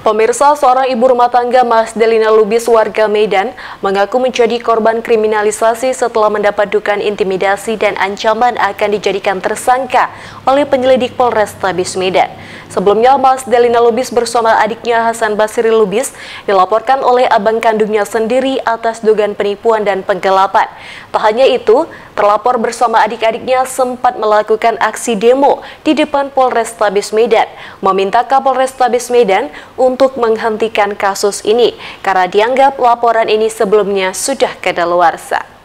Pemirsa, seorang ibu rumah tangga Mas Delina Lubis warga Medan mengaku menjadi korban kriminalisasi setelah mendapat dugaan intimidasi dan ancaman akan dijadikan tersangka oleh penyelidik Polrestabes Medan. Sebelumnya, Mas Delina Lubis bersama adiknya Hasan Basri Lubis dilaporkan oleh abang kandungnya sendiri atas dugaan penipuan dan penggelapan. Tak hanya itu, terlapor bersama adik-adiknya sempat melakukan aksi demo di depan Polrestabes Medan, meminta Kapolrestabes Medan untuk menghentikan kasus ini karena dianggap laporan ini sebelumnya sudah kadaluarsa.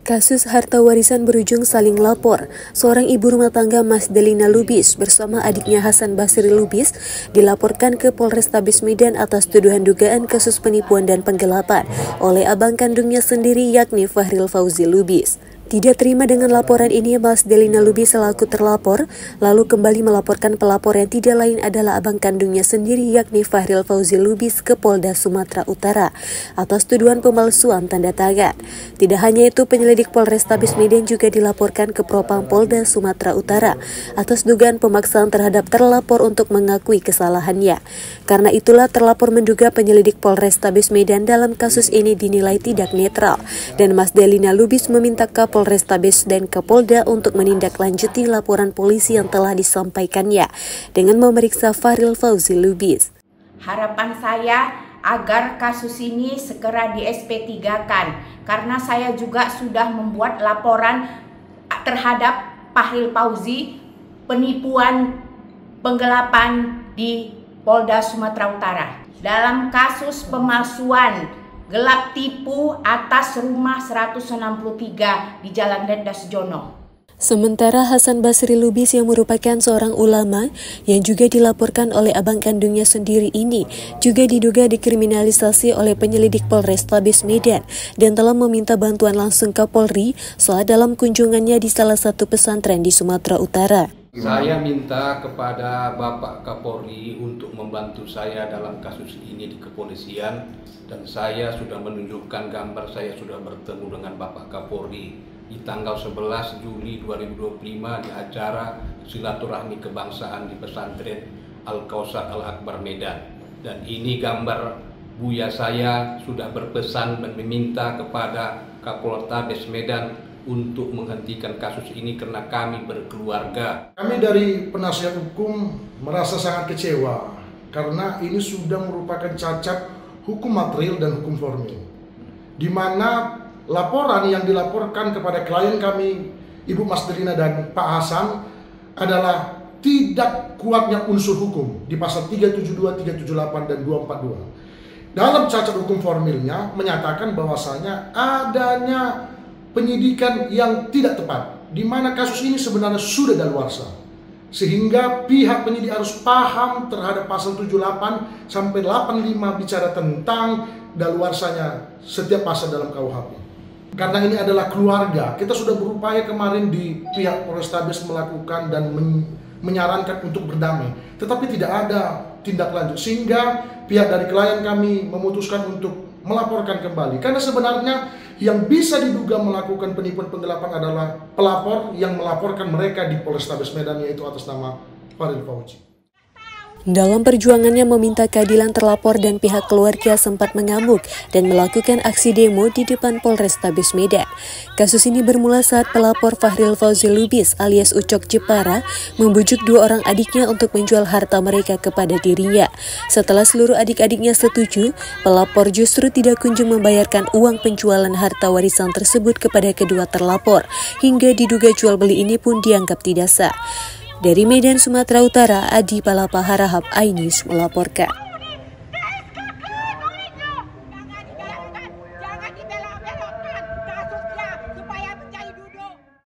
Kasus harta warisan berujung saling lapor. Seorang ibu rumah tangga Mas Delina Lubis bersama adiknya Hasan Basri Lubis dilaporkan ke Polrestabes Medan atas tuduhan dugaan kasus penipuan dan penggelapan oleh abang kandungnya sendiri yakni Fahril Fauzi Lubis. Tidak terima dengan laporan ini, Mas Delina Lubis selaku terlapor lalu kembali melaporkan pelapor yang tidak lain adalah abang kandungnya sendiri yakni Fahril Fauzi Lubis ke Polda Sumatera Utara atas tuduhan pemalsuan tanda tangan. Tidak hanya itu, penyelidik Polrestabes Medan juga dilaporkan ke Propam Polda Sumatera Utara atas dugaan pemaksaan terhadap terlapor untuk mengakui kesalahannya. Karena itulah terlapor menduga penyelidik Polrestabes Medan dalam kasus ini dinilai tidak netral dan Mas Delina Lubis meminta Polrestabes dan Kapolda untuk menindaklanjuti laporan polisi yang telah disampaikannya dengan memeriksa Fahril Fauzi Lubis. Harapan saya agar kasus ini segera di SP3-kan karena saya juga sudah membuat laporan terhadap Fahril Fauzi penipuan penggelapan di Polda Sumatera Utara dalam kasus pemalsuan gelap tipu atas rumah 163 di Jalan Ledda Sejono. Sementara Hasan Basri Lubis yang merupakan seorang ulama yang juga dilaporkan oleh abang kandungnya sendiri ini juga diduga dikriminalisasi oleh penyelidik Polrestabes Medan dan telah meminta bantuan langsung ke Polri saat dalam kunjungannya di salah satu pesantren di Sumatera Utara. Saya minta kepada Bapak Kapolri untuk membantu saya dalam kasus ini di kepolisian dan saya sudah menunjukkan gambar saya sudah bertemu dengan Bapak Kapolri di tanggal 11 Juli 2025 di acara silaturahmi kebangsaan di pesantren Al-Kausar Al-Akbar Medan. Dan ini gambar Buya saya sudah berpesan dan meminta kepada Kapolrestabes Medan untuk menghentikan kasus ini karena kami berkeluarga. Kami dari penasihat hukum merasa sangat kecewa karena ini sudah merupakan cacat hukum material dan hukum formil, di mana laporan yang dilaporkan kepada klien kami, Ibu Mas Delina dan Pak Hasan, adalah tidak kuatnya unsur hukum di pasal 372, 378, dan 242. Dalam cacat hukum formilnya menyatakan bahwasanya adanya penyidikan yang tidak tepat, di mana kasus ini sebenarnya sudah daluarsa, sehingga pihak penyidik harus paham terhadap pasal 78 sampai 85 bicara tentang daluarsanya setiap pasal dalam KUHP. Karena ini adalah keluarga, kita sudah berupaya kemarin di pihak Polrestabes melakukan dan menyarankan untuk berdamai, tetapi tidak ada tindak lanjut, sehingga pihak dari klien kami memutuskan untuk melaporkan kembali. Karena sebenarnya yang bisa diduga melakukan penipuan penggelapan adalah pelapor yang melaporkan mereka di Polrestabes Medan, yaitu atas nama Fahril Fauzi. Dalam perjuangannya meminta keadilan, terlapor dan pihak keluarga sempat mengamuk dan melakukan aksi demo di depan Polrestabes Medan. Kasus ini bermula saat pelapor Fahril Fauzi Lubis alias Ucok Jepara membujuk dua orang adiknya untuk menjual harta mereka kepada dirinya. Setelah seluruh adik-adiknya setuju, pelapor justru tidak kunjung membayarkan uang penjualan harta warisan tersebut kepada kedua terlapor, hingga diduga jual beli ini pun dianggap tidak sah. Dari Medan, Sumatera Utara, Adi Palapa Harahap, iNews melaporkan.